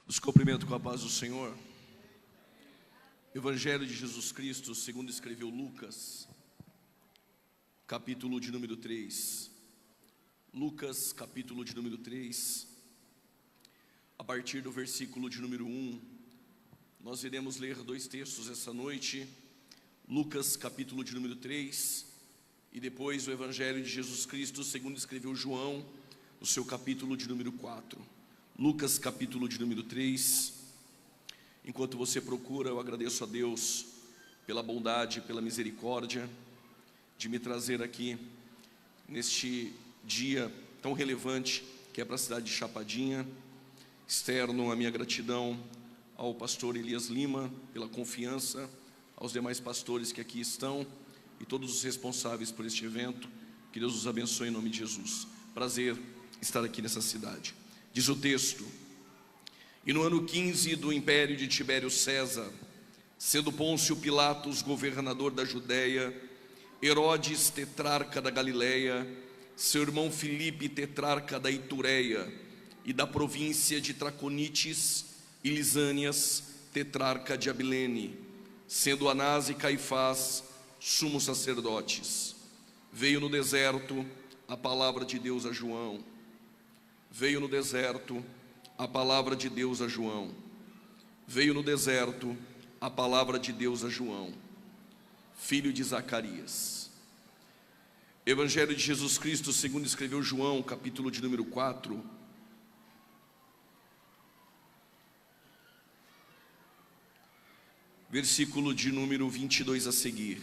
Os cumprimento com a paz do Senhor. Evangelho de Jesus Cristo, segundo escreveu Lucas, capítulo de número 3. Lucas, capítulo de número 3, a partir do versículo de número 1. Nós iremos ler dois textos essa noite. Lucas, capítulo de número 3, e depois o Evangelho de Jesus Cristo, segundo escreveu João, no seu capítulo de número 4. Lucas, capítulo de número 3. Enquanto você procura, eu agradeço a Deus pela bondade, pela misericórdia de me trazer aqui neste dia tão relevante que é para a cidade de Chapadinha. Externo a minha gratidão ao pastor Elias Lima pela confiança, aos demais pastores que aqui estão e todos os responsáveis por este evento. Que Deus os abençoe em nome de Jesus. Prazer estar aqui nessa cidade. Diz o texto: e no ano 15 do império de Tibério César, sendo Pôncio Pilatos governador da Judéia, Herodes tetrarca da Galileia, seu irmão Filipe tetrarca da Itureia e da província de Traconites e Lisânias tetrarca de Abilene, sendo Anás e Caifás sumos sacerdotes. Veio no deserto a palavra de Deus a João. Veio no deserto a palavra de Deus a João. Veio no deserto a palavra de Deus a João, filho de Zacarias. Evangelho de Jesus Cristo, segundo escreveu João, capítulo de número 4. Versículo de número 22 a seguir.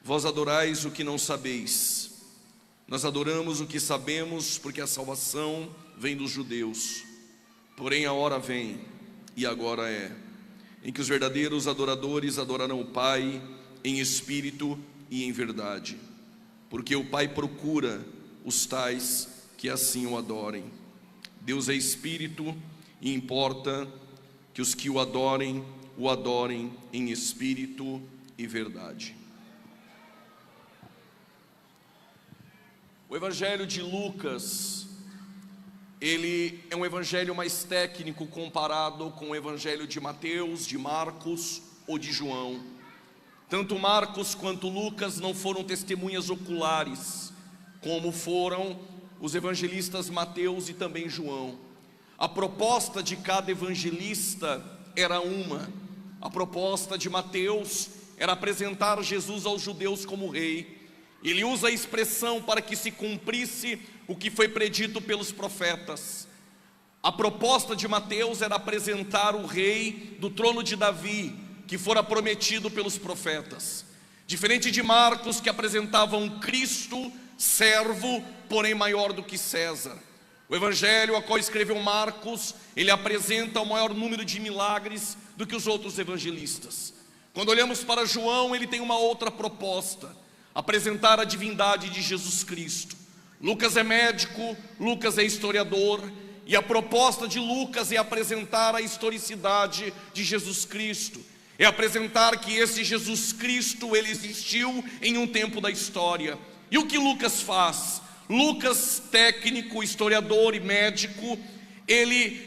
Vós adorais o que não sabeis. Nós adoramos o que sabemos, porque a salvação vem dos judeus. Porém a hora vem, e agora é, em que os verdadeiros adoradores adorarão o Pai em espírito e em verdade, porque o Pai procura os tais que assim o adorem. Deus é espírito, e importa que os que o adorem em espírito e verdade. O Evangelho de Lucas, ele é um evangelho mais técnico comparado com o Evangelho de Mateus, de Marcos ou de João. Tanto Marcos quanto Lucas não foram testemunhas oculares, como foram os evangelistas Mateus e também João. A proposta de cada evangelista era uma. A proposta de Mateus era apresentar Jesus aos judeus como rei. Ele usa a expressão para que se cumprisse o que foi predito pelos profetas. A proposta de Mateus era apresentar o rei do trono de Davi, que fora prometido pelos profetas. Diferente de Marcos, que apresentava um Cristo servo, porém maior do que César. O evangelho a qual escreveu Marcos, ele apresenta o maior número de milagres do que os outros evangelistas. Quando olhamos para João, ele tem uma outra proposta: apresentar a divindade de Jesus Cristo. Lucas é médico, Lucas é historiador, e a proposta de Lucas é apresentar a historicidade de Jesus Cristo. É apresentar que esse Jesus Cristo, ele existiu em um tempo da história. E o que Lucas faz? Lucas, técnico, historiador e médico, ele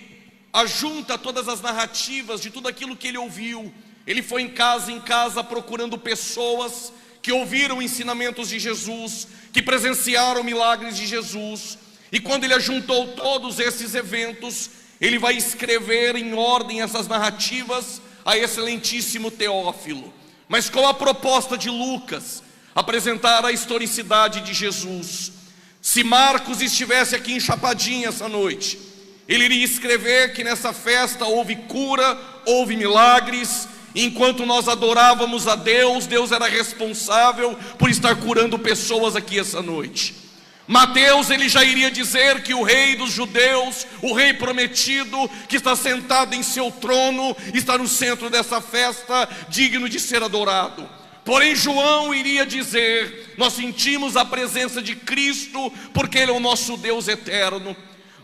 ajunta todas as narrativas de tudo aquilo que ele ouviu. Ele foi em casa procurando pessoas que ouviram ensinamentos de Jesus, que presenciaram milagres de Jesus. E quando ele ajuntou todos esses eventos, ele vai escrever em ordem essas narrativas a excelentíssimo Teófilo. Mas qual a proposta de Lucas? Apresentar a historicidade de Jesus. Se Marcos estivesse aqui em Chapadinha essa noite, ele iria escrever que nessa festa houve cura, houve milagres. Enquanto nós adorávamos a Deus, Deus era responsável por estar curando pessoas aqui essa noite. Mateus, ele já iria dizer que o rei dos judeus, o rei prometido, que está sentado em seu trono, está no centro dessa festa, digno de ser adorado. Porém João iria dizer: nós sentimos a presença de Cristo, porque Ele é o nosso Deus eterno.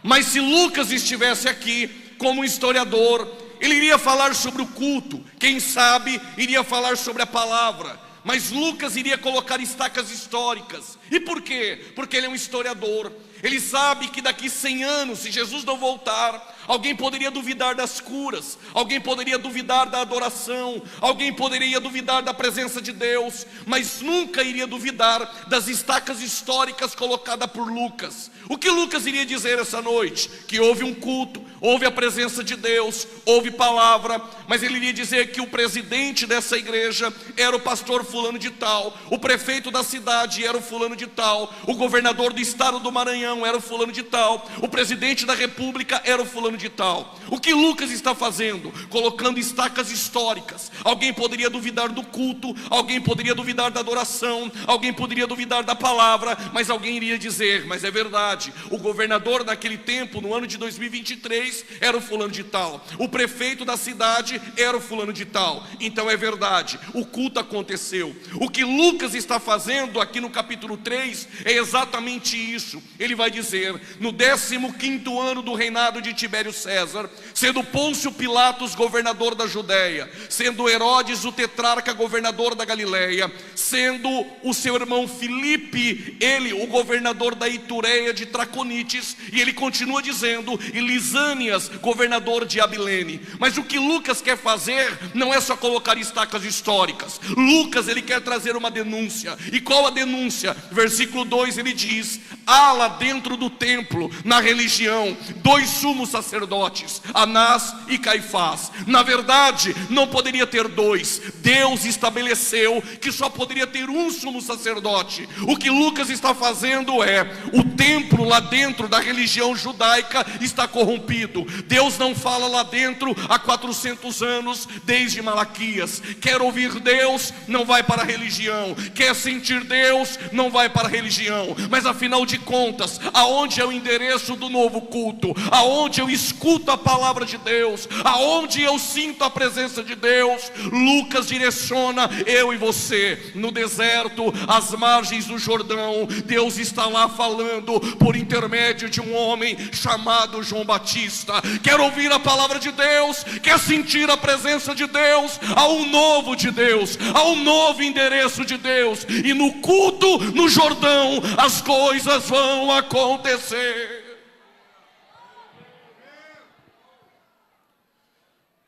Mas se Lucas estivesse aqui como historiador, ele iria falar sobre o culto, quem sabe iria falar sobre a palavra. Mas Lucas iria colocar estacas históricas. E por quê? Porque ele é um historiador. Ele sabe que daqui 100 anos, se Jesus não voltar, Alguém poderia duvidar das curas, alguém poderia duvidar da adoração, alguém poderia duvidar da presença de Deus, mas nunca iria duvidar das estacas históricas colocadas por Lucas. O que Lucas iria dizer essa noite? Que houve um culto, houve a presença de Deus, houve palavra, mas ele iria dizer que o presidente dessa igreja era o pastor fulano de tal, o prefeito da cidade era o fulano de tal, o governador do estado do Maranhão era o fulano de tal, o presidente da república era o fulano de tal. O que Lucas está fazendo? Colocando estacas históricas. Alguém poderia duvidar do culto, alguém poderia duvidar da adoração, alguém poderia duvidar da palavra, mas alguém iria dizer, mas é verdade, o governador naquele tempo, no ano de 2023, era o fulano de tal, o prefeito da cidade era o fulano de tal. Então é verdade, o culto aconteceu. O que Lucas está fazendo aqui no capítulo 3 é exatamente isso. Ele vai dizer, no 15º ano do reinado de Tibério César, sendo Pôncio Pilatos governador da Judéia, sendo Herodes o tetrarca governador da Galileia, sendo o seu irmão Filipe, ele o governador da Itureia de Traconites, e ele continua dizendo, e Lisânias governador de Abilene. Mas o que Lucas quer fazer não é só colocar estacas históricas. Lucas, ele quer trazer uma denúncia. E qual a denúncia? Versículo 2 ele diz, há lá dentro do templo, na religião, 2 sumos sacerdotes, Anás e Caifás. Na verdade, não poderia ter 2. Deus estabeleceu que só poderia ter um sumo sacerdote. O que Lucas está fazendo é, o templo lá dentro da religião judaica está corrompido. Deus não fala lá dentro há 400 anos, desde Malaquias. Quer ouvir Deus, não vai para a religião. Quer sentir Deus, não vai para a religião. Mas afinal de contas, aonde é o endereço do novo culto? Aonde eu escuto a palavra de Deus? Aonde eu sinto a presença de Deus? Lucas direciona eu e você no deserto, às margens do Jordão. Deus está lá falando por intermédio de um homem chamado João Batista. Quer ouvir a palavra de Deus? Quer sentir a presença de Deus? Há um novo de Deus, há um novo endereço de Deus, e no culto no Jordão as coisas vão acontecer.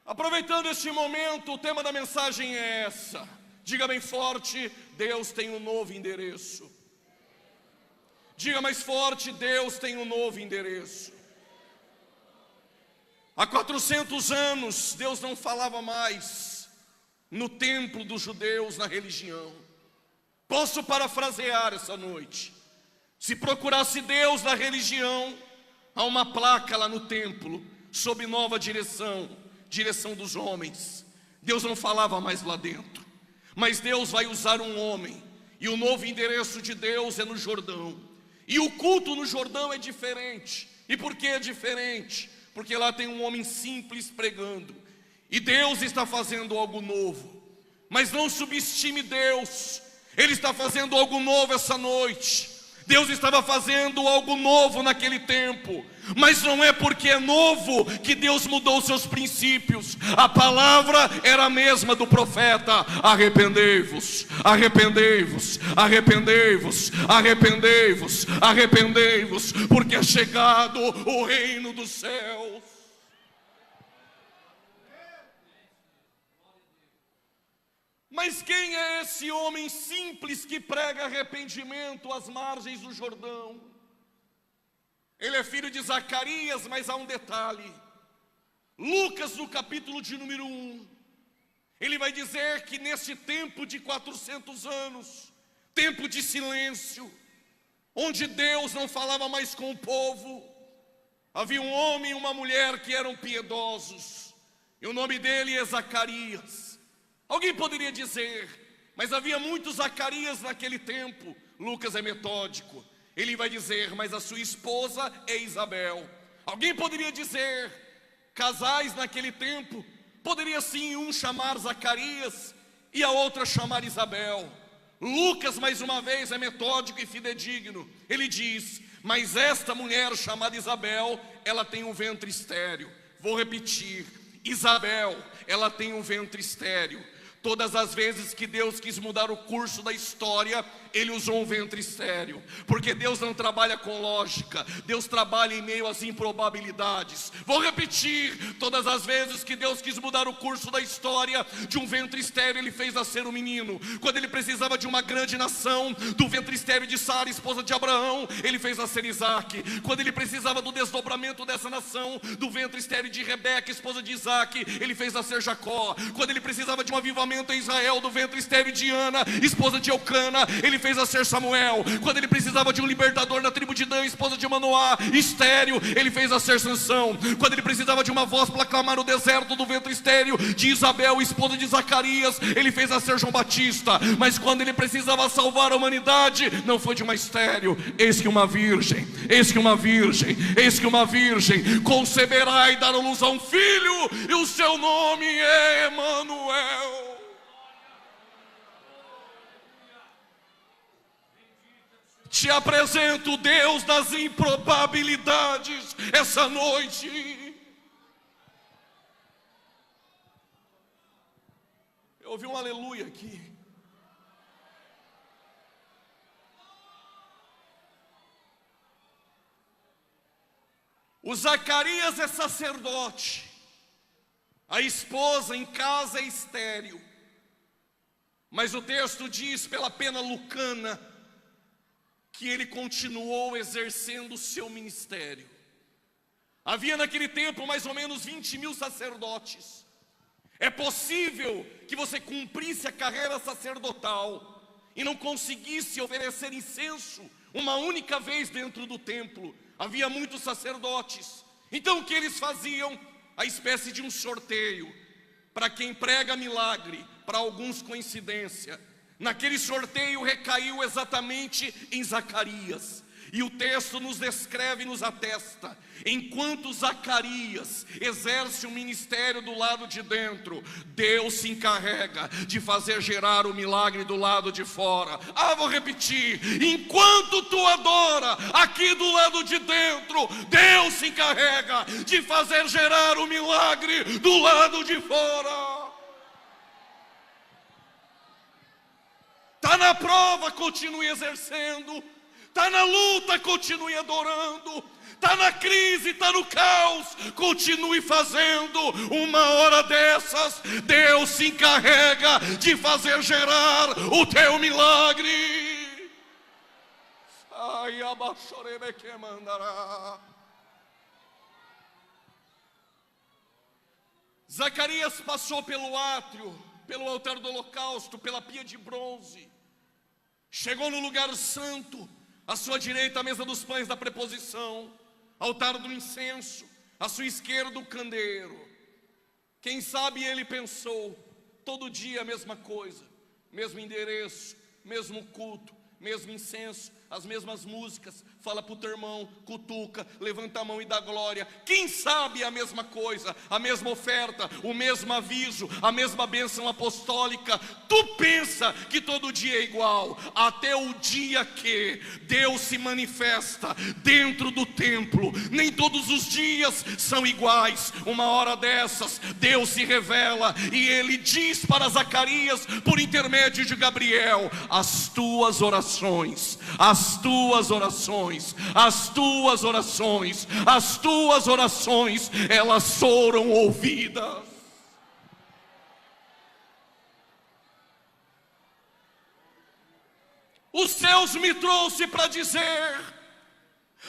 Aproveitando este momento, o tema da mensagem é essa. Diga bem forte, Deus tem um novo endereço. Diga mais forte, Deus tem um novo endereço. Há 400 anos, Deus não falava mais no templo dos judeus, na religião. Posso parafrasear essa noite. Se procurasse Deus na religião, há uma placa lá no templo, sob nova direção, direção dos homens. Deus não falava mais lá dentro, mas Deus vai usar um homem, e o novo endereço de Deus é no Jordão. E o culto no Jordão é diferente. E por que é diferente? Porque lá tem um homem simples pregando, e Deus está fazendo algo novo. Mas não subestime Deus, Ele está fazendo algo novo essa noite. Deus estava fazendo algo novo naquele tempo, mas não é porque é novo que Deus mudou seus princípios. A palavra era a mesma do profeta: arrependei-vos, arrependei-vos, arrependei-vos, arrependei-vos, arrependei-vos, porque é chegado o reino dos céus. Mas quem é esse homem simples que prega arrependimento às margens do Jordão? Ele é filho de Zacarias, mas há um detalhe. Lucas, no capítulo de número 1, ele vai dizer que nesse tempo de 400 anos, tempo de silêncio, onde Deus não falava mais com o povo, havia um homem e uma mulher que eram piedosos, e o nome dele é Zacarias. Alguém poderia dizer, mas havia muitos Zacarias naquele tempo. Lucas é metódico. Ele vai dizer, mas a sua esposa é Isabel. Alguém poderia dizer, casais naquele tempo, poderia sim um chamar Zacarias e a outra chamar Isabel. Lucas, mais uma vez, é metódico e fidedigno. Ele diz, mas esta mulher chamada Isabel, ela tem um ventre estéril. Vou repetir, Isabel, ela tem um ventre estéril. Todas as vezes que Deus quis mudar o curso da história, Ele usou um ventre estéril, porque Deus não trabalha com lógica, Deus trabalha em meio às improbabilidades. Vou repetir: todas as vezes que Deus quis mudar o curso da história, de um ventre estéril Ele fez nascer um menino. Quando Ele precisava de uma grande nação, do ventre estéril de Sara, esposa de Abraão, Ele fez nascer Isaac. Quando Ele precisava do desdobramento dessa nação, do ventre estéril de Rebeca, esposa de Isaac, Ele fez nascer Jacó. Quando Ele precisava de um avivamento em Israel, do ventre estéril de Ana, esposa de Eucana, Ele fez nascer Samuel. Quando Ele precisava de um libertador na tribo de Dan, esposa de Manoá, estéril, Ele fez nascer Sansão. Quando Ele precisava de uma voz para clamar no deserto, do ventre estéril de Isabel, esposa de Zacarias, Ele fez nascer João Batista. Mas quando Ele precisava salvar a humanidade, não foi de uma estéril. Eis que uma virgem, eis que uma virgem, eis que uma virgem conceberá e dará luz a um filho, e o seu nome é Emanuel. Te apresento o Deus das improbabilidades essa noite. Eu ouvi um aleluia aqui. O Zacarias é sacerdote, a esposa em casa é estéril, mas o texto diz pela pena lucana que ele continuou exercendo o seu ministério. Havia naquele tempo mais ou menos 20.000 sacerdotes. É possível que você cumprisse a carreira sacerdotal e não conseguisse oferecer incenso uma única vez dentro do templo. Havia muitos sacerdotes. Então o que eles faziam? A espécie de um sorteio. Para quem prega milagre, para alguns coincidência. Naquele sorteio recaiu exatamente em Zacarias. E o texto nos descreve e nos atesta: enquanto Zacarias exerce o ministério do lado de dentro, Deus se encarrega de fazer gerar o milagre do lado de fora. Vou repetir: enquanto tu adora aqui do lado de dentro, Deus se encarrega de fazer gerar o milagre do lado de fora. Está na prova, continue exercendo. Está na luta, continue adorando. Está na crise, está no caos, continue fazendo. Uma hora dessas, Deus se encarrega de fazer gerar o teu milagre. Ai, abaixorebe que mandará. Zacarias passou pelo átrio, pelo altar do holocausto, pela pia de bronze. Chegou no lugar santo, à sua direita a mesa dos pães da preposição, altar do incenso, à sua esquerda o candeeiro. Quem sabe ele pensou: todo dia a mesma coisa, mesmo endereço, mesmo culto, mesmo incenso, as mesmas músicas. Fala para o teu irmão, cutuca, levanta a mão e dá glória. Quem sabe a mesma coisa, a mesma oferta, o mesmo aviso, a mesma bênção apostólica. Tu pensa que todo dia é igual, até o dia que Deus se manifesta dentro do templo. Nem todos os dias são iguais. Uma hora dessas, Deus se revela e Ele diz para Zacarias, por intermédio de Gabriel: as tuas orações, as tuas orações, as tuas orações, as tuas orações, elas foram ouvidas. Os céus me trouxe para dizer: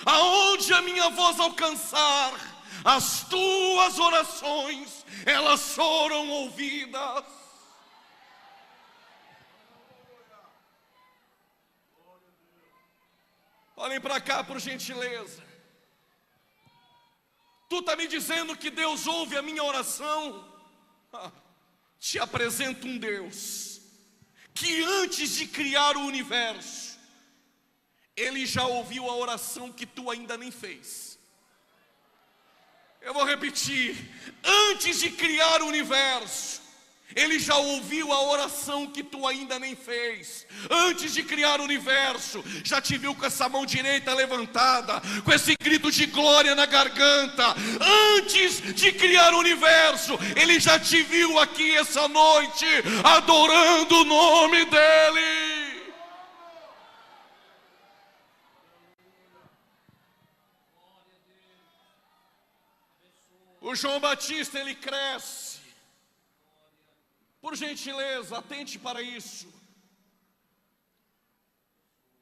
aonde a minha voz alcançar, as tuas orações, elas foram ouvidas. Olhem para cá, por gentileza. Tu está me dizendo que Deus ouve a minha oração? Te apresento um Deus que antes de criar o universo, Ele já ouviu a oração que tu ainda nem fez. Eu vou repetir: antes de criar o universo, Ele já ouviu a oração que tu ainda nem fez. Antes de criar o universo, já te viu com essa mão direita levantada, com esse grito de glória na garganta. Antes de criar o universo, Ele já te viu aqui essa noite, adorando o nome dEle. O João Batista, ele cresce. Por gentileza, atente para isso.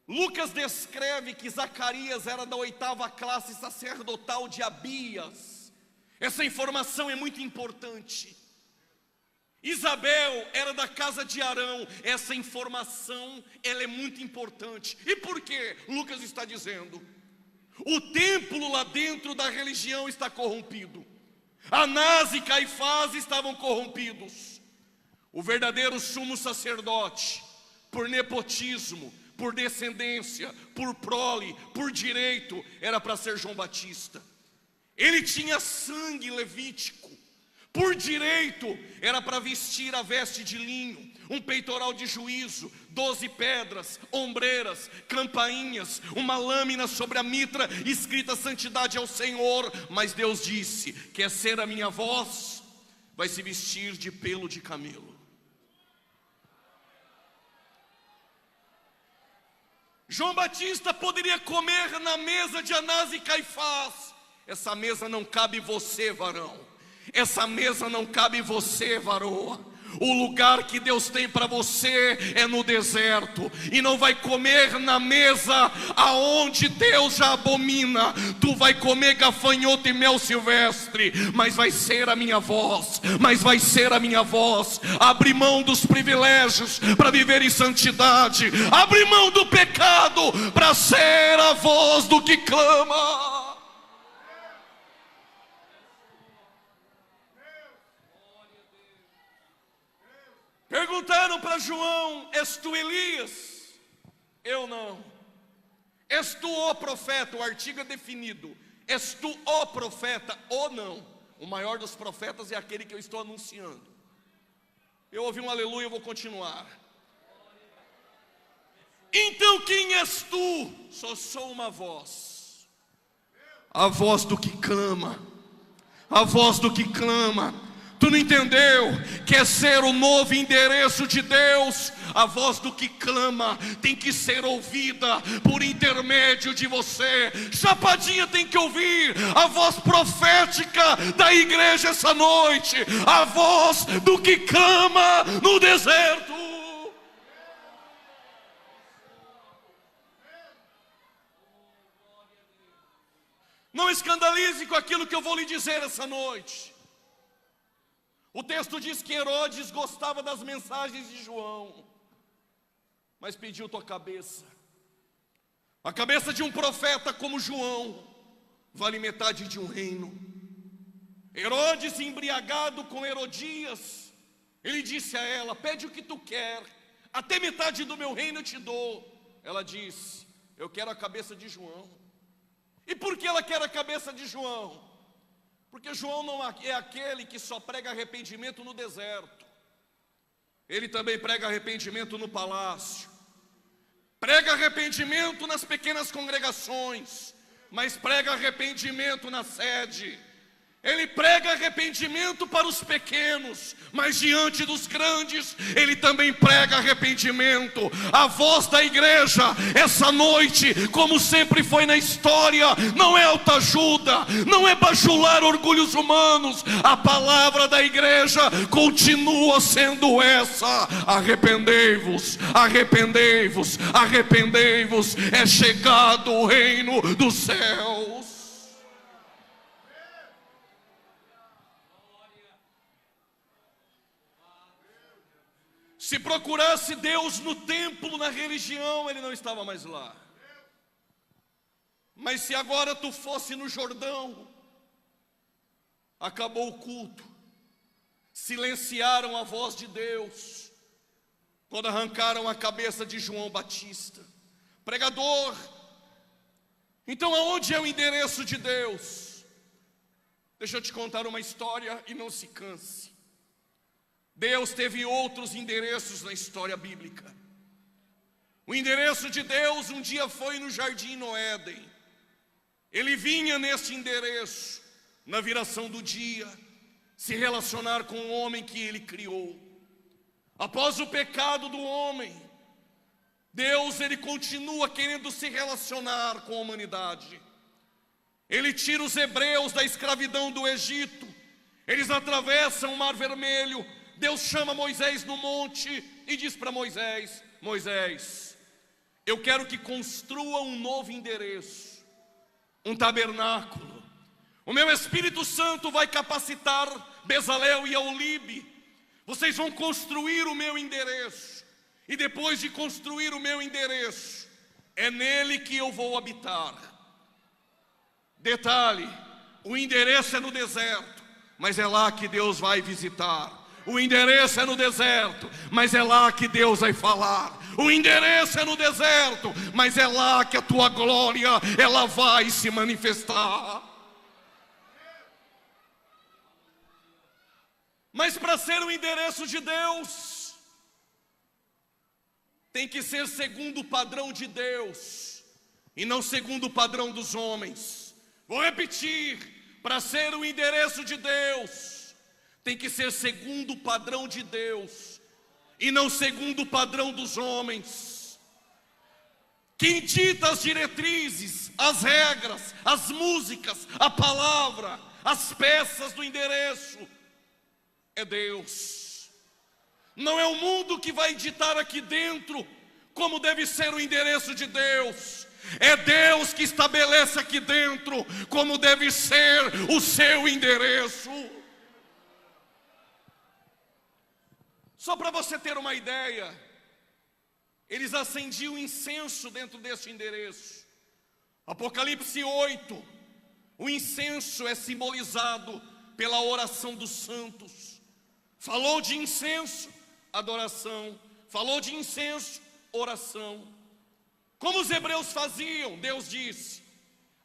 Lucas descreve que Zacarias era da 8ª classe sacerdotal de Abias. Essa informação é muito importante. Isabel era da casa de Arão. Essa informação, ela é muito importante. E por que Lucas está dizendo? O templo lá dentro da religião está corrompido. Anás e Caifás estavam corrompidos. O verdadeiro sumo sacerdote, por nepotismo, por descendência, por prole, por direito, era para ser João Batista. Ele tinha sangue levítico. Por direito, era para vestir a veste de linho, um peitoral de juízo, 12 pedras, ombreiras, campainhas, uma lâmina sobre a mitra, escrita santidade ao Senhor. Mas Deus disse: quer ser a minha voz? Vai se vestir de pelo de camelo. João Batista poderia comer na mesa de Anás e Caifás. Essa mesa não cabe você, varão. Essa mesa não cabe você, varoa. O lugar que Deus tem para você é no deserto. E não vai comer na mesa aonde Deus já abomina. Tu vai comer gafanhoto e mel silvestre. Mas vai ser a minha voz. Mas vai ser a minha voz. Abre mão dos privilégios para viver em santidade. Abre mão do pecado para ser a voz do que clama. Perguntaram para João: és tu Elias? Eu não. És tu o profeta? O artigo é definido. És tu o profeta ou não? O maior dos profetas é aquele que eu estou anunciando. Eu ouvi um aleluia, eu vou continuar. Então quem és tu? Só sou uma voz. A voz do que clama. A voz do que clama. Tu não entendeu? Quer ser o novo endereço de Deus? A voz do que clama tem que ser ouvida por intermédio de você. Chapadinha tem que ouvir a voz profética da igreja essa noite. A voz do que clama no deserto. Não escandalize com aquilo que eu vou lhe dizer essa noite. O texto diz que Herodes gostava das mensagens de João, mas pediu tua cabeça. A cabeça de um profeta como João vale metade de um reino. Herodes, embriagado com Herodias, ele disse a ela: pede o que tu quer, até metade do meu reino eu te dou. Ela disse: eu quero a cabeça de João. E por que ela quer a cabeça de João? Porque João não é aquele que só prega arrependimento no deserto. Ele também prega arrependimento no palácio. Prega arrependimento nas pequenas congregações, mas prega arrependimento na sede. Ele prega arrependimento para os pequenos, mas diante dos grandes, ele também prega arrependimento. A voz da igreja, essa noite, como sempre foi na história, não é autoajuda, não é bajular orgulhos humanos. A palavra da igreja continua sendo essa: arrependei-vos, arrependei-vos, arrependei-vos, é chegado o reino dos céus. Se procurasse Deus no templo, na religião, Ele não estava mais lá. Mas se agora tu fosse no Jordão, acabou o culto, silenciaram a voz de Deus, quando arrancaram a cabeça de João Batista, pregador. Então aonde é o endereço de Deus? Deixa eu te contar uma história e não se canse. Deus teve outros endereços na história bíblica. O endereço de Deus um dia foi no jardim no Éden. Ele vinha nesse endereço, na viração do dia, se relacionar com o homem que ele criou. Após o pecado do homem, Deus ele continua querendo se relacionar com a humanidade. Ele tira os hebreus da escravidão do Egito. Eles atravessam o Mar Vermelho. Deus chama Moisés no monte e diz para Moisés: Moisés, eu quero que construa um novo endereço, um tabernáculo. O meu Espírito Santo vai capacitar Bezalel e Aholibe. Vocês vão construir o meu endereço. E depois de construir o meu endereço, é nele que eu vou habitar. Detalhe, o endereço é no deserto, mas é lá que Deus vai visitar. O endereço é no deserto, mas é lá que Deus vai falar. O endereço é no deserto, mas é lá que a tua glória, ela vai se manifestar. Mas para ser o endereço de Deus, tem que ser segundo o padrão de Deus, e não segundo o padrão dos homens. Vou repetir, para ser o endereço de Deus, tem que ser segundo o padrão de Deus, e não segundo o padrão dos homens. Quem dita as diretrizes, as regras, as músicas, a palavra, as peças do endereço, é Deus. Não é o mundo que vai ditar aqui dentro como deve ser o endereço de Deus. É Deus que estabelece aqui dentro como deve ser o seu endereço. Só para você ter uma ideia, eles acendiam incenso dentro deste endereço. Apocalipse 8, o incenso é simbolizado pela oração dos santos. Falou de incenso, adoração. Falou de incenso, oração. Como os hebreus faziam, Deus disse: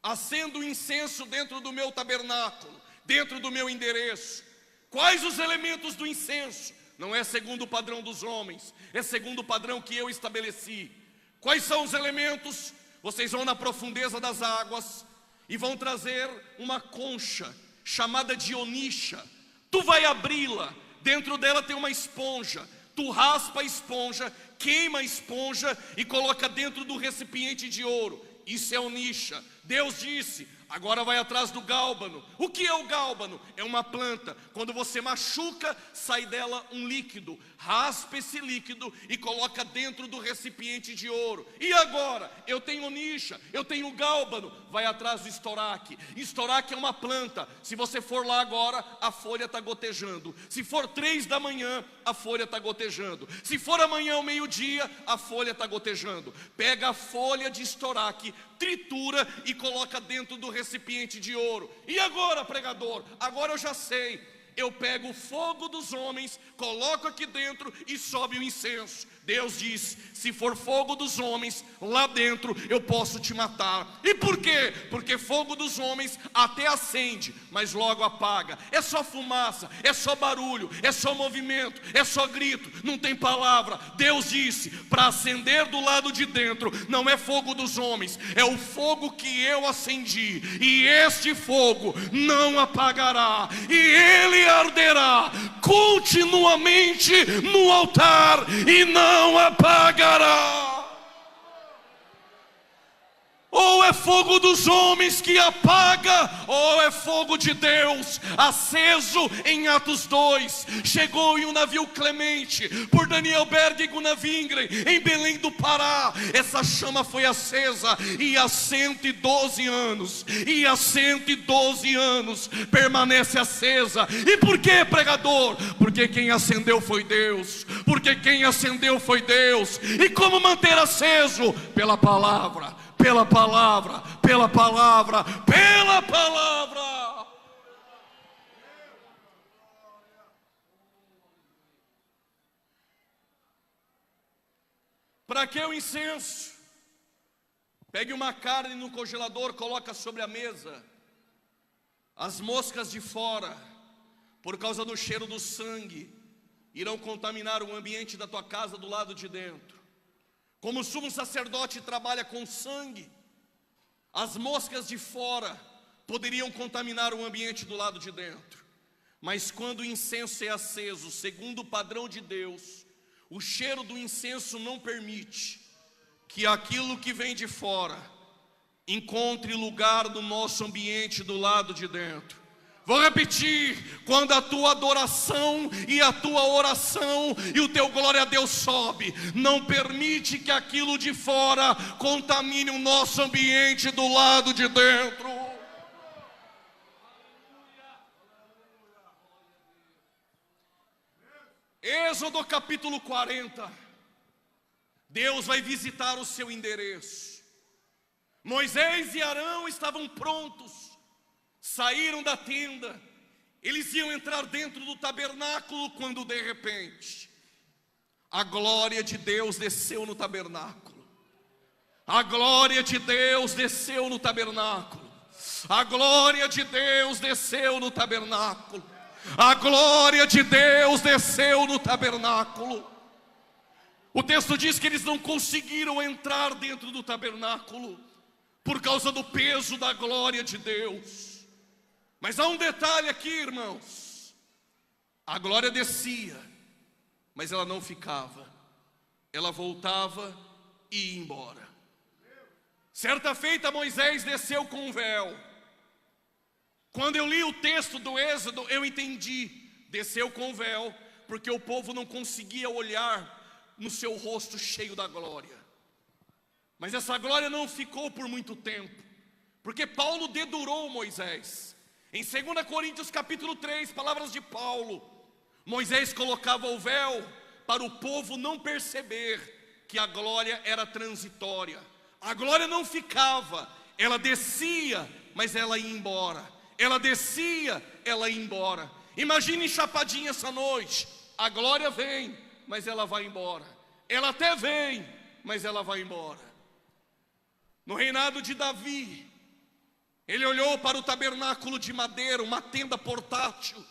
acendo o incenso dentro do meu tabernáculo, dentro do meu endereço. Quais os elementos do incenso? Não é segundo o padrão dos homens, é segundo o padrão que eu estabeleci. Quais são os elementos? Vocês vão na profundeza das águas e vão trazer uma concha chamada de onixa. Tu vai abri-la, dentro dela tem uma esponja. Tu raspa a esponja, queima a esponja e coloca dentro do recipiente de ouro. Isso é onixa. Deus disse: agora vai atrás do gálbano. O que é o gálbano? É uma planta. Quando você machuca, sai dela um líquido. Raspa esse líquido e coloca dentro do recipiente de ouro. E agora? Eu tenho onixa, eu tenho gálbano. Vai atrás do estoraque. Estoraque é uma planta. Se você for lá agora, a folha está gotejando. Se for 3 da manhã, a folha está gotejando. Se for amanhã ao meio-dia, a folha está gotejando. Pega a folha de estoraque, tritura e coloca dentro do recipiente de ouro. E agora, pregador? Agora eu já sei. Eu pego o fogo dos homens, coloco aqui dentro e sobe o incenso. Deus diz: se for fogo dos homens, lá dentro eu posso te matar. E por quê? Porque fogo dos homens até acende, mas logo apaga. É só fumaça, é só barulho, é só movimento, é só grito, não tem palavra. Deus disse: para acender do lado de dentro, não é fogo dos homens, é o fogo que eu acendi. E este fogo não apagará, e ele arderá continuamente no altar e não apagará. Ou é fogo dos homens que apaga, ou é fogo de Deus, aceso em Atos 2. Chegou em um navio Clemente, por Daniel Berg e Gunnar Wingren, em Belém do Pará. Essa chama foi acesa, e há 112 anos, e há 112 anos permanece acesa. E por que, pregador? Porque quem acendeu foi Deus, porque quem acendeu foi Deus. E como manter aceso? Pela palavra. Pela palavra, pela palavra, pela palavra. Para que o incenso? Pegue uma carne no congelador, coloca sobre a mesa. As moscas de fora, por causa do cheiro do sangue, irão contaminar o ambiente da tua casa do lado de dentro. Como o sumo sacerdote trabalha com sangue, as moscas de fora poderiam contaminar o ambiente do lado de dentro. Mas quando o incenso é aceso, segundo o padrão de Deus, o cheiro do incenso não permite que aquilo que vem de fora encontre lugar no nosso ambiente do lado de dentro. Vou repetir: quando a tua adoração e a tua oração e o teu glória a Deus sobe, não permite que aquilo de fora contamine o nosso ambiente do lado de dentro. Êxodo capítulo 40. Deus vai visitar o seu endereço. Moisés e Arão estavam prontos, saíram da tenda, eles iam entrar dentro do tabernáculo, quando de repente a glória de Deus desceu no tabernáculo. A glória de Deus desceu no tabernáculo. A glória de Deus desceu no tabernáculo. A glória de Deus desceu no tabernáculo. O texto diz que eles não conseguiram entrar dentro do tabernáculo por causa do peso da glória de Deus. Mas há um detalhe aqui, irmãos: a glória descia, mas ela não ficava, ela voltava e ia embora. Certa feita Moisés desceu com um véu. Quando eu li o texto do Êxodo, eu entendi: desceu com o véu, porque o povo não conseguia olhar no seu rosto cheio da glória. Mas essa glória não ficou por muito tempo, porque Paulo dedurou Moisés. Em 2 Coríntios capítulo 3, palavras de Paulo: Moisés colocava o véu para o povo não perceber que a glória era transitória. A glória não ficava, ela descia, mas ela ia embora. Ela descia, ela ia embora. Imagine Chapadinha essa noite: a glória vem, mas ela vai embora. Ela até vem, mas ela vai embora. No reinado de Davi, ele olhou para o tabernáculo de madeira, uma tenda portátil.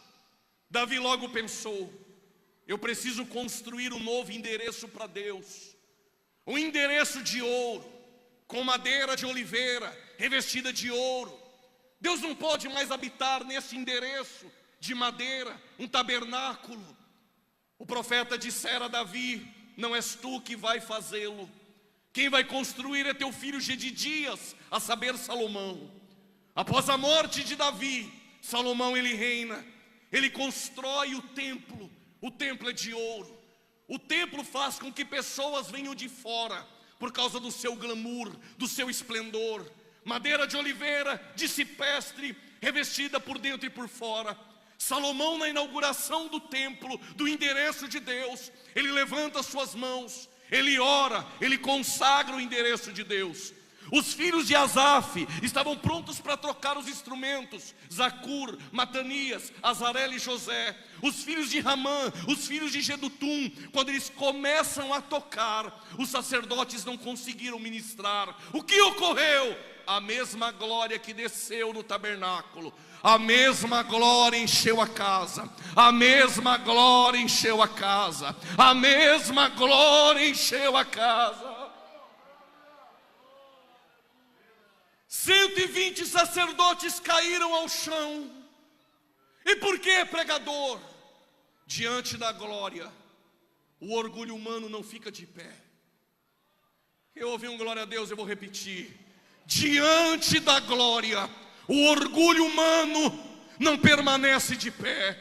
Davi logo pensou: eu preciso construir um novo endereço para Deus. Um endereço de ouro, com madeira de oliveira, revestida de ouro. Deus não pode mais habitar nesse endereço de madeira, um tabernáculo. O profeta dissera a Davi: não és tu que vai fazê-lo. Quem vai construir é teu filho Gedidias, a saber, Salomão. Após a morte de Davi, Salomão ele reina. Ele constrói o templo. O templo é de ouro. O templo faz com que pessoas venham de fora por causa do seu glamour, do seu esplendor. Madeira de oliveira, de cipestre, revestida por dentro e por fora. Salomão, na inauguração do templo, do endereço de Deus, ele levanta suas mãos, ele ora, ele consagra o endereço de Deus. Os filhos de Asaf estavam prontos para trocar os instrumentos: Zacur, Matanias, Azarel e José. Os filhos de Ramã, os filhos de Jedutum, quando eles começam a tocar, os sacerdotes não conseguiram ministrar. O que ocorreu? A mesma glória que desceu no tabernáculo, a mesma glória encheu a casa. A mesma glória encheu a casa. A mesma glória encheu a casa. 120 sacerdotes caíram ao chão. E por que, pregador? Diante da glória, o orgulho humano não fica de pé. Eu ouvi um glória a Deus, eu vou repetir. Diante da glória, o orgulho humano não permanece de pé.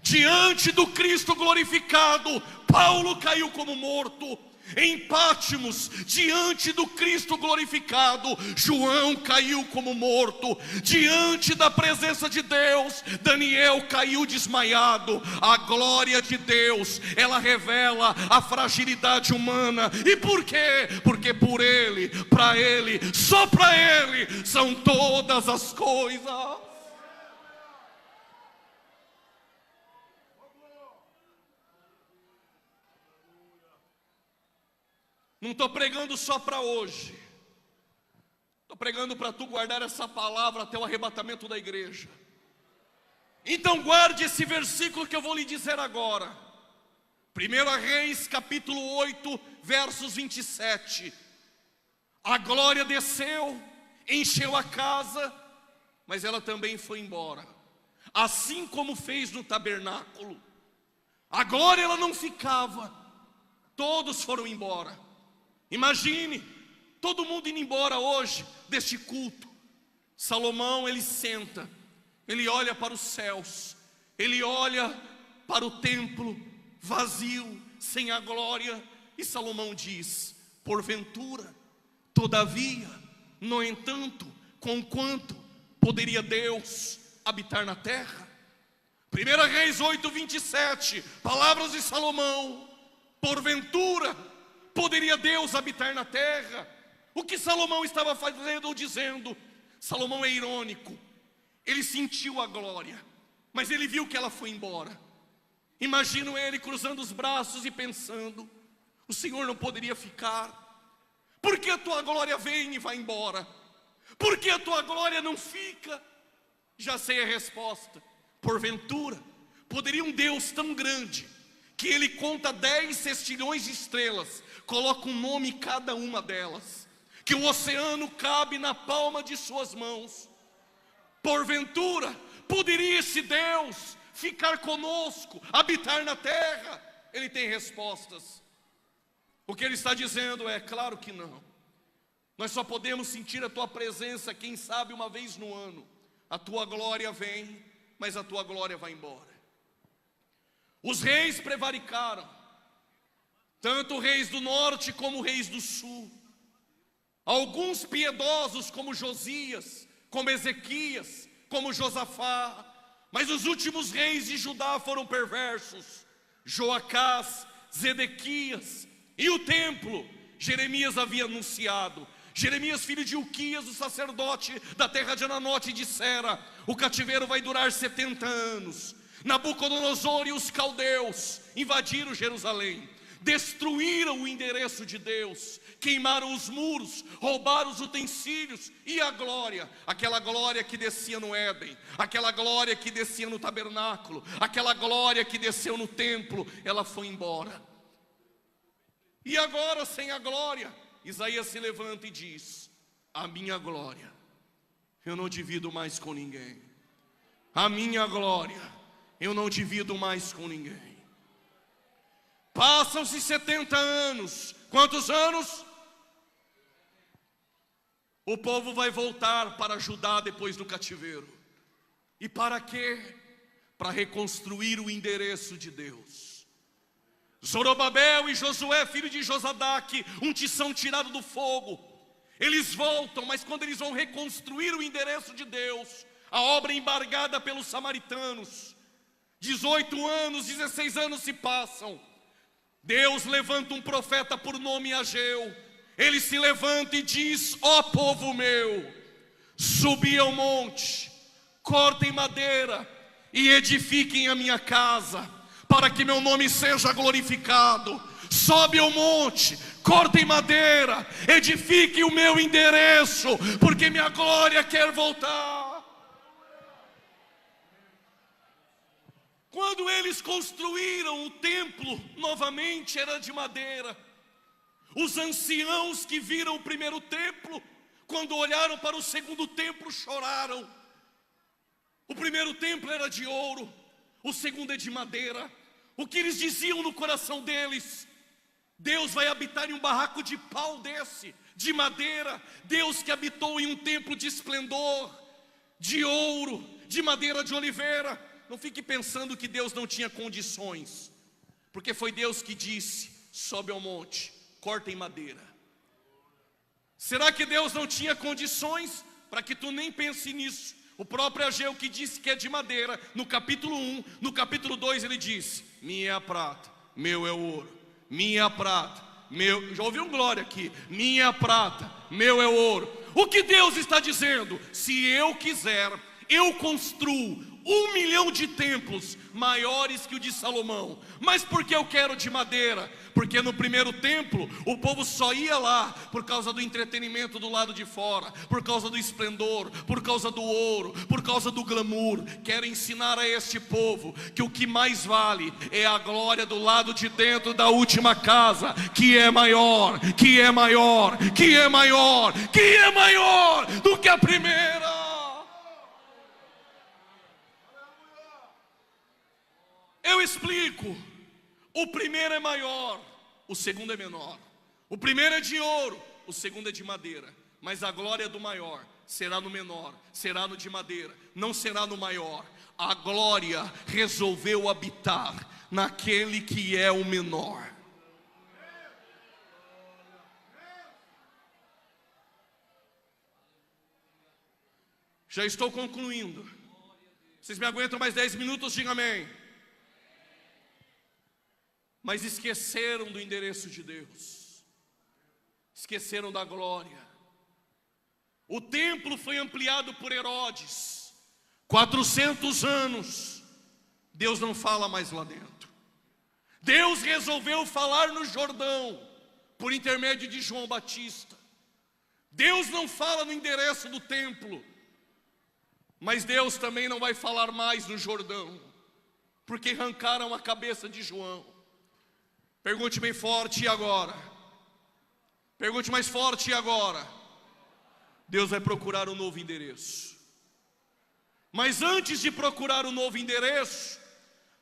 Diante do Cristo glorificado, Paulo caiu como morto. Em Pátimos, diante do Cristo glorificado, João caiu como morto. Diante da presença de Deus, Daniel caiu desmaiado. A glória de Deus, ela revela a fragilidade humana. E por quê? Porque por Ele, para Ele, só para Ele são todas as coisas. Não estou pregando só para hoje. Estou pregando para tu guardar essa palavra até o arrebatamento da igreja. Então guarde esse versículo que eu vou lhe dizer agora. 1 Reis capítulo 8, versos 27. A glória desceu, encheu a casa, mas ela também foi embora. Assim como fez no tabernáculo. A glória ela não ficava, todos foram embora. Imagine, todo mundo indo embora hoje deste culto. Salomão, ele senta, ele olha para os céus, ele olha para o templo vazio, sem a glória, e Salomão diz: porventura, todavia, no entanto, conquanto poderia Deus habitar na terra? 1 Reis 8, 27, palavras de Salomão: porventura, poderia Deus habitar na terra? O que Salomão estava fazendo ou dizendo? Salomão é irônico, ele sentiu a glória, mas ele viu que ela foi embora. Imagino ele cruzando os braços e pensando: o Senhor não poderia ficar? Por que a tua glória vem e vai embora? Por que a tua glória não fica? Já sei a resposta. Porventura, poderia um Deus tão grande, que ele conta 10 sextilhões de estrelas, coloca um nome em cada uma delas, que o oceano cabe na palma de suas mãos. Porventura, poderia esse Deus ficar conosco, habitar na terra? Ele tem respostas. O que ele está dizendo é: claro que não. Nós só podemos sentir a tua presença, quem sabe, uma vez no ano. A tua glória vem, mas a tua glória vai embora. Os reis prevaricaram, tanto reis do norte como reis do sul. Alguns piedosos como Josias, como Ezequias, como Josafá. Mas os últimos reis de Judá foram perversos: Joacás, Zedequias. E o templo, Jeremias havia anunciado. Jeremias, filho de Uquias, o sacerdote da terra de Ananote, dissera: o cativeiro vai durar 70 anos. Nabucodonosor e os caldeus invadiram Jerusalém, destruíram o endereço de Deus, queimaram os muros, roubaram os utensílios. E a glória, aquela glória que descia no Éden, aquela glória que descia no tabernáculo, aquela glória que desceu no templo, ela foi embora. E agora, sem a glória, Isaías se levanta e diz: a minha glória eu não divido mais com ninguém. A minha glória eu não divido mais com ninguém. Passam-se 70 anos. Quantos anos? O povo vai voltar para Judá depois do cativeiro. E para quê? Para reconstruir o endereço de Deus. Zorobabel e Josué, filho de Josadaque, um tição tirado do fogo. Eles voltam, mas quando eles vão reconstruir o endereço de Deus, a obra é embargada pelos samaritanos. 18 anos, 16 anos se passam. Deus levanta um profeta por nome Ageu. Ele se levanta e diz: ó povo meu, subi ao monte, cortem madeira e edifiquem a minha casa, para que meu nome seja glorificado. Sobe ao monte, cortem madeira, edifiquem o meu endereço, porque minha glória quer voltar. Quando eles construíram o templo novamente, era de madeira. Os anciãos que viram o primeiro templo, quando olharam para o segundo templo, choraram. O primeiro templo era de ouro, o segundo é de madeira. O que eles diziam no coração deles? Deus vai habitar em um barraco de pau desse, de madeira. Deus que habitou em um templo de esplendor, de ouro, de madeira de oliveira. Não fique pensando que Deus não tinha condições, porque foi Deus que disse: sobe ao monte, cortem madeira. Será que Deus não tinha condições? Para que tu nem pense nisso. O próprio Ageu, que disse que é de madeira, no capítulo 1, no capítulo 2 ele disse: minha é a prata, meu é o ouro. Minha é a prata, meu... Já ouviu um glória aqui? Minha é a prata, meu é o ouro. O que Deus está dizendo? Se eu quiser, eu construo 1 milhão de templos maiores que o de Salomão. Mas por que eu quero de madeira? Porque no primeiro templo o povo só ia lá por causa do entretenimento do lado de fora, por causa do esplendor, por causa do ouro, por causa do glamour. Quero ensinar a este povo que o que mais vale é a glória do lado de dentro da última casa, que é maior, que é maior, que é maior, que é maior do que a primeira. Eu explico. O primeiro é maior, o segundo é menor. O primeiro é de ouro, o segundo é de madeira. Mas a glória do maior será no menor, será no de madeira, não será no maior. A glória resolveu habitar naquele que é o menor. Já estou concluindo. Vocês me aguentam mais 10 minutos? Diga amém. Mas esqueceram do endereço de Deus, esqueceram da glória. O templo foi ampliado por Herodes, 400 anos. Deus não fala mais lá dentro. Deus resolveu falar no Jordão, por intermédio de João Batista. Deus não fala no endereço do templo, mas Deus também não vai falar mais no Jordão, porque arrancaram a cabeça de João. Pergunte bem forte, e agora? Pergunte mais forte, e agora? Deus vai procurar um novo endereço. Mas antes de procurar um novo endereço,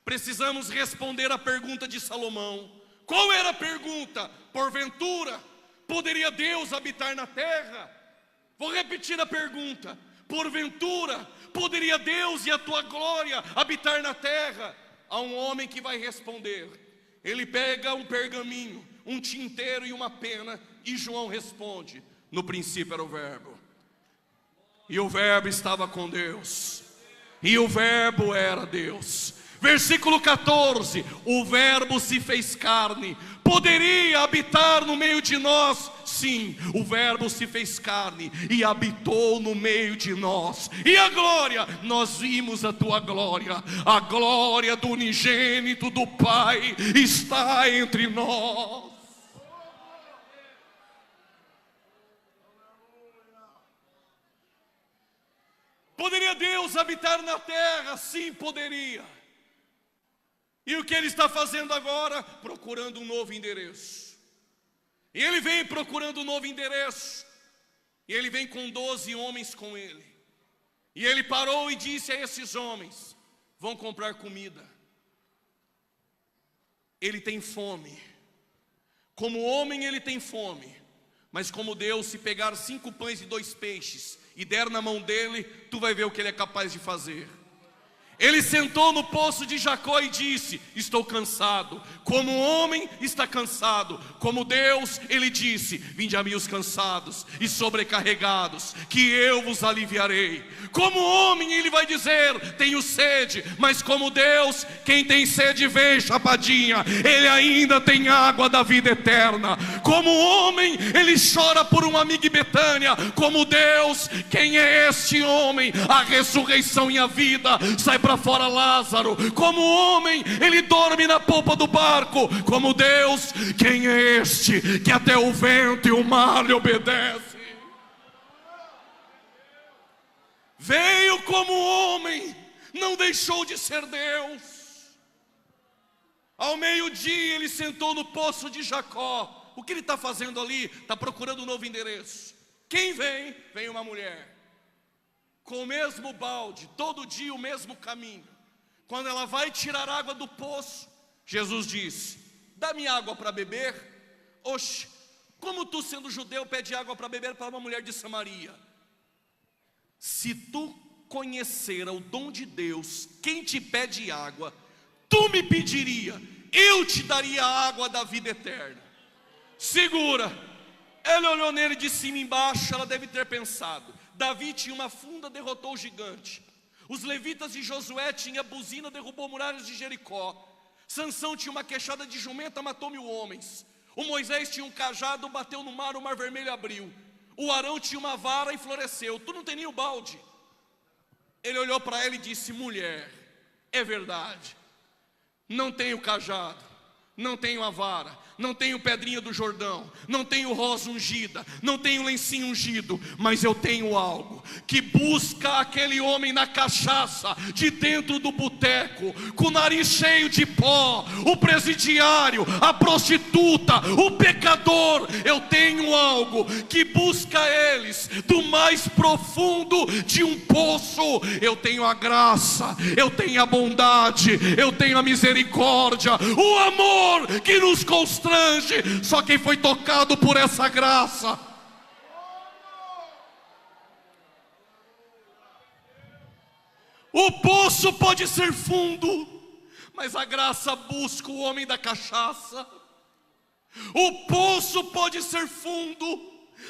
precisamos responder a pergunta de Salomão. Qual era a pergunta? Porventura, poderia Deus habitar na terra? Vou repetir a pergunta. Porventura, poderia Deus e a tua glória habitar na terra? Há um homem que vai responder. Ele pega um pergaminho, um tinteiro e uma pena, e João responde: no princípio era o verbo, e o verbo estava com Deus, e o verbo era Deus. Versículo 14: o verbo se fez carne. Poderia habitar no meio de nós? Sim, o verbo se fez carne e habitou no meio de nós. E a glória? Nós vimos a tua glória. A glória do unigênito do Pai está entre nós. Poderia Deus habitar na terra? Sim, poderia. E o que ele está fazendo agora? Procurando um novo endereço. E ele vem procurando um novo endereço. E ele vem com 12 homens com ele. E ele parou e disse a esses homens: vão comprar comida. Ele tem fome. Como homem ele tem fome. Mas como Deus, se pegar 5 pães e 2 peixes e der na mão dele, tu vai ver o que ele é capaz de fazer. Ele sentou no poço de Jacó e disse: estou cansado. Como homem está cansado, como Deus, ele disse: vinde a mim os cansados e sobrecarregados, que eu vos aliviarei. Como homem ele vai dizer: tenho sede. Mas como Deus, quem tem sede vem, chapadinha, ele ainda tem água da vida eterna. Como homem ele chora por um amigo em Betânia. Como Deus, quem é este homem? A ressurreição e a vida. Sai para fora Lázaro. Como homem ele dorme na polpa do barco. Como Deus, quem é este que até o vento e o mar lhe obedece? Veio como homem, não deixou de ser Deus. Ao meio-dia ele sentou no poço de Jacó. O que ele está fazendo ali? Está procurando um novo endereço. Quem vem? Vem uma mulher com o mesmo balde, todo dia o mesmo caminho. Quando ela vai tirar água do poço, Jesus disse: dá-me água para beber. Oxe, como tu sendo judeu pede água para beber para uma mulher de Samaria? Se tu conhecer o dom de Deus, quem te pede água, tu me pediria, eu te daria a água da vida eterna. Segura. Ela olhou nele de cima e embaixo. Ela deve ter pensado: Davi tinha uma funda, derrotou o gigante. Os levitas de Josué tinham buzina, derrubou muralhas de Jericó. Sansão tinha uma queixada de jumenta, matou 1000 homens. O Moisés tinha um cajado, bateu no mar, o mar vermelho abriu. O Arão tinha uma vara e floresceu. Tu não tem nem o balde. Ele olhou para ela e disse: mulher, é verdade, não tenho cajado, não tenho a vara, não tenho pedrinha do Jordão, não tenho rosa ungida, não tenho lencinho ungido, mas eu tenho algo que busca aquele homem na cachaça, de dentro do boteco, com o nariz cheio de pó, o presidiário, a prostituta, o pecador. Eu tenho algo que busca eles do mais profundo de um poço. Eu tenho a graça, eu tenho a bondade, eu tenho a misericórdia, o amor que nos constrange. Só quem foi tocado por essa graça. O poço pode ser fundo, mas a graça busca o homem da cachaça. O poço pode ser fundo,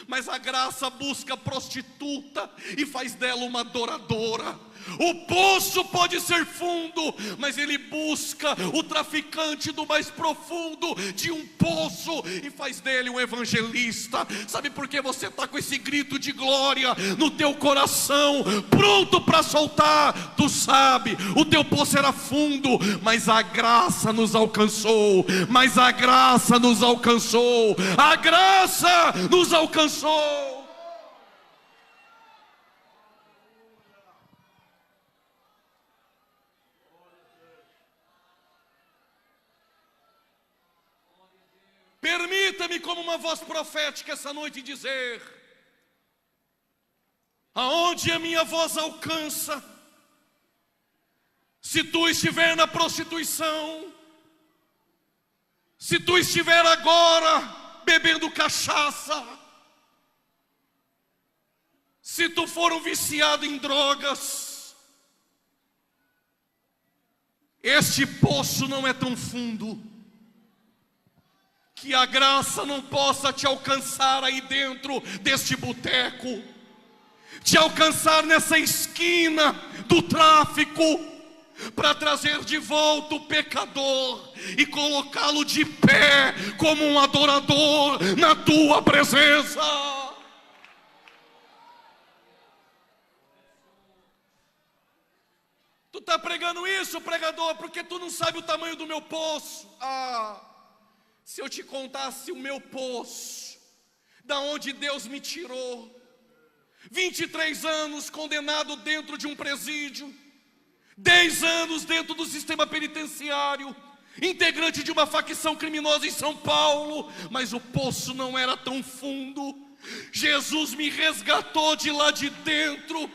mas a graça busca a prostituta e faz dela uma adoradora. O poço pode ser fundo, mas ele busca o traficante do mais profundo de um poço e faz dele um evangelista. Sabe por que você está com esse grito de glória no teu coração, pronto para soltar? Tu sabe, o teu poço era fundo, mas a graça nos alcançou. Mas a graça nos alcançou. A graça nos alcançou. Permita-me, como uma voz profética essa noite, dizer: aonde a minha voz alcança, se tu estiver na prostituição, se tu estiver agora bebendo cachaça, se tu for um viciado em drogas, este poço não é tão fundo que a graça não possa te alcançar aí dentro deste boteco, te alcançar nessa esquina do tráfico, para trazer de volta o pecador e colocá-lo de pé como um adorador na tua presença. Tu está pregando isso, pregador, porque tu não sabe o tamanho do meu poço. Se eu te contasse o meu poço, da onde Deus me tirou, 23 anos condenado dentro de um presídio, 10 anos dentro do sistema penitenciário, integrante de uma facção criminosa em São Paulo, mas o poço não era tão fundo. Jesus me resgatou de lá de dentro,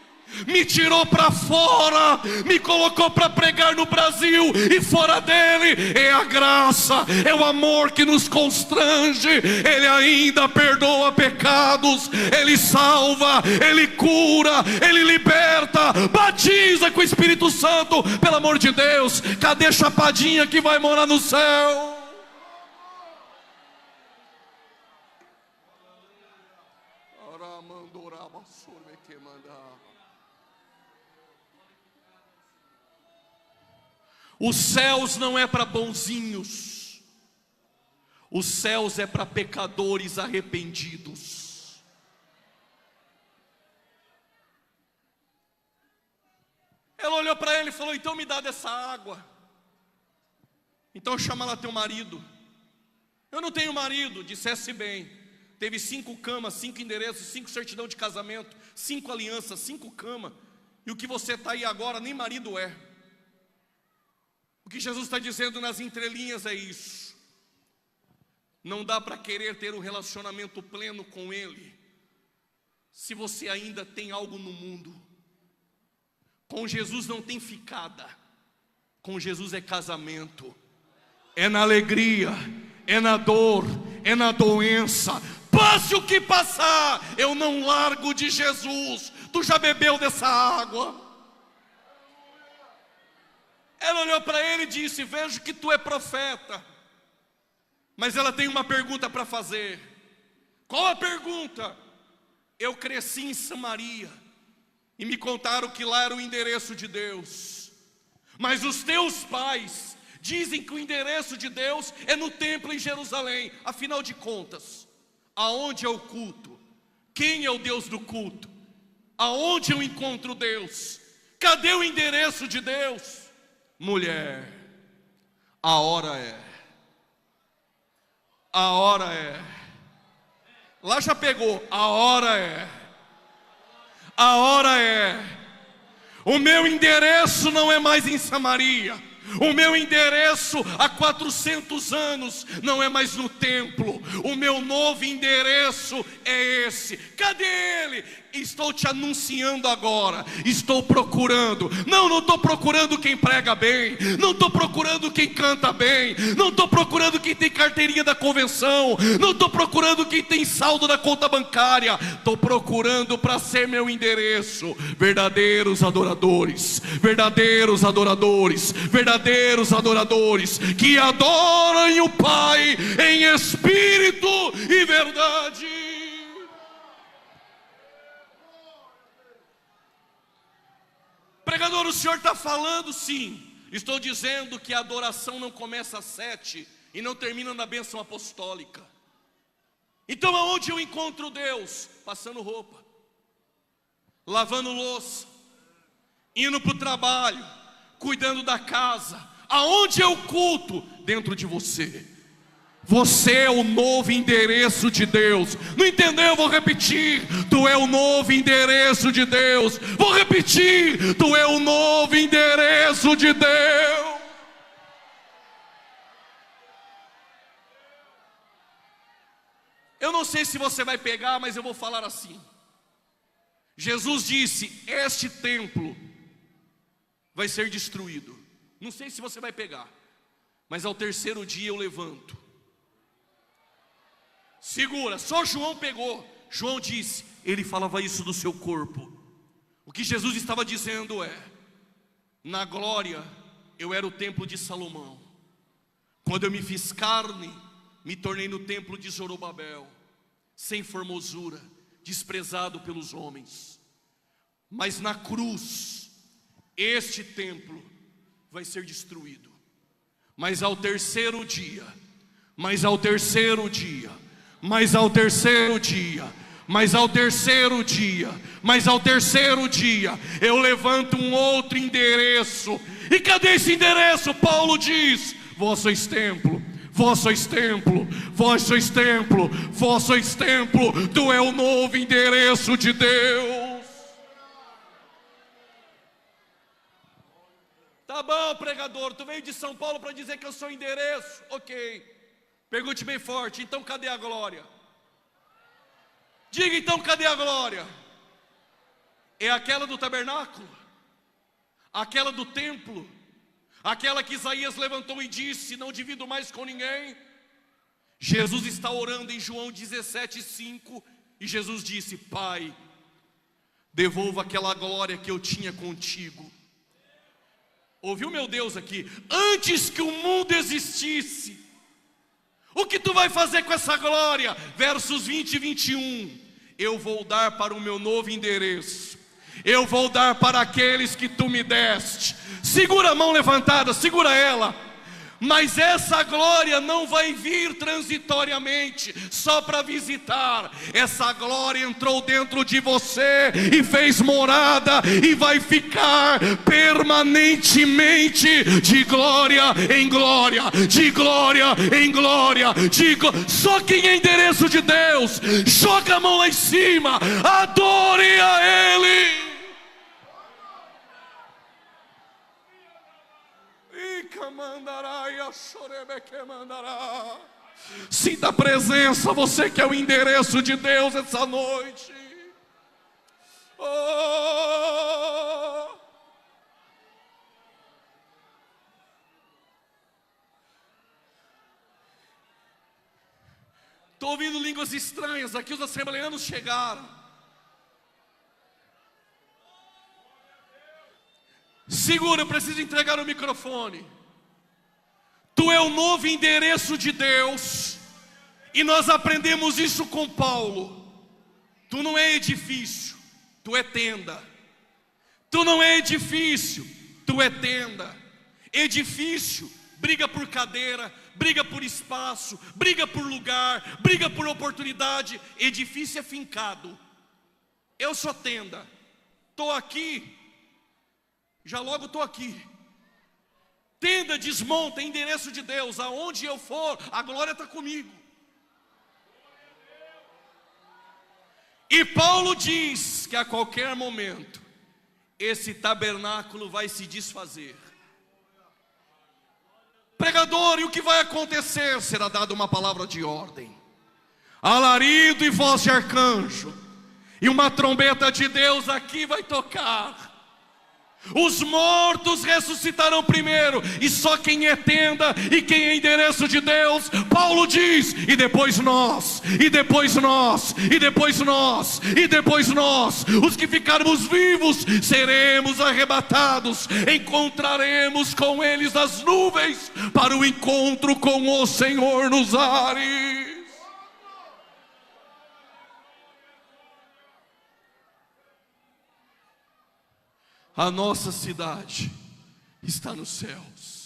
me tirou para fora, me colocou para pregar no Brasil, e fora dele é a graça, é o amor que nos constrange. Ele ainda perdoa pecados, ele salva, ele cura, ele liberta, batiza com o Espírito Santo. Pelo amor de Deus, cadê Chapadinha que vai morar no céu? Os céus não é para bonzinhos, os céus é para pecadores arrependidos. Ela olhou para ele e falou: então me dá dessa água. Então chama lá teu marido. Eu não tenho marido. Dissesse bem. Teve 5 camas, 5 endereços, 5 certidão de casamento, 5 alianças, 5 camas. E o que você está aí agora nem marido é. O que Jesus está dizendo nas entrelinhas é isso: não dá para querer ter um relacionamento pleno com Ele se você ainda tem algo no mundo. Com Jesus não tem ficada, com Jesus é casamento, é na alegria, é na dor, é na doença. Passe o que passar, eu não largo de Jesus. Tu já bebeu dessa água? Ela olhou para ele e disse: vejo que tu é profeta. Mas ela tem uma pergunta para fazer. Qual a pergunta? Eu cresci em Samaria e me contaram que lá era o endereço de Deus. Mas os teus pais dizem que o endereço de Deus é no templo em Jerusalém. Afinal de contas, aonde é o culto? Quem é o Deus do culto? Aonde eu encontro Deus? Cadê o endereço de Deus? Mulher, a hora é. A hora é. Lá já pegou, a hora é. A hora é. O meu endereço não é mais em Samaria. O meu endereço há 400 anos não é mais no templo. O meu novo endereço é esse. Cadê ele? Estou te anunciando agora. Estou procurando. Não estou procurando quem prega bem. Não estou procurando quem canta bem. Não estou procurando quem tem carteirinha da convenção. Não estou procurando quem tem saldo da conta bancária. Estou procurando para ser meu endereço. Verdadeiros adoradores. Verdadeiros adoradores. Verdadeiros adoradores que adorem o Pai em espírito e verdade. Pregador, o senhor está falando? Sim. Estou dizendo que a adoração não começa às 7 e não termina na bênção apostólica. Então aonde eu encontro Deus? Passando roupa, lavando louça, indo para o trabalho, cuidando da casa. Aonde é o culto? Dentro de você. Você é o novo endereço de Deus. Não entendeu? Vou repetir. Tu é o novo endereço de Deus. Vou repetir. Tu é o novo endereço de Deus. Eu não sei se você vai pegar, mas eu vou falar assim. Jesus disse: este templo vai ser destruído. Não sei se você vai pegar, mas ao terceiro dia eu levanto. Segura, só João pegou. João disse, ele falava isso do seu corpo. O que Jesus estava dizendo é: na glória eu era o templo de Salomão. Quando eu me fiz carne, me tornei no templo de Zorobabel, sem formosura, desprezado pelos homens. Mas na cruz, este templo vai ser destruído. Mas ao terceiro dia, mas ao terceiro dia, mas ao terceiro dia, mas ao terceiro dia, mas ao terceiro dia, eu levanto um outro endereço. E cadê esse endereço? Paulo diz: vós sois templo, vós sois templo, vós sois templo, vós sois templo. Tu é o novo endereço de Deus. Tá bom, pregador, tu veio de São Paulo para dizer que eu sou endereço. Ok. Pergunte bem forte, então cadê a glória? Diga então, cadê a glória? É aquela do tabernáculo? Aquela do templo? Aquela que Isaías levantou e disse: não divido mais com ninguém? Jesus está orando em João 17:5 e Jesus disse: Pai, devolva aquela glória que eu tinha contigo. Ouviu, meu Deus, aqui? Antes que o mundo existisse. O que tu vai fazer com essa glória? Versos 20 e 21. Eu vou dar para o meu novo endereço. Eu vou dar para aqueles que tu me deste. Segura a mão levantada, segura ela. Mas essa glória não vai vir transitoriamente, só para visitar. Essa glória entrou dentro de você e fez morada, e vai ficar permanentemente, de glória em glória, de glória em glória, Só quem é endereço de Deus, joga a mão lá em cima, adore a Ele. Sinta a presença, você que é o endereço de Deus essa noite. Estou ouvindo línguas estranhas aqui, os assembleanos chegaram. Segura, eu preciso entregar o microfone. Tu é o novo endereço de Deus, e nós aprendemos isso com Paulo. Tu não é edifício, tu é tenda. Tu não é edifício, tu é tenda. Edifício briga por cadeira, briga por espaço, briga por lugar, briga por oportunidade. Edifício é fincado. Eu sou tenda, estou aqui. Já logo estou aqui. Tenda, desmonta, endereço de Deus. Aonde eu for, a glória está comigo. E Paulo diz que a qualquer momento esse tabernáculo vai se desfazer. Pregador, e o que vai acontecer? Será dada uma palavra de ordem. Alarido e voz de arcanjo, e uma trombeta de Deus aqui vai tocar. Os mortos ressuscitarão primeiro, e só quem é tenda e quem é endereço de Deus, Paulo diz, e depois nós, e depois nós, e depois nós, e depois nós, os que ficarmos vivos, seremos arrebatados, encontraremos com eles as nuvens, para o encontro com o Senhor nos ares. A nossa cidade está nos céus.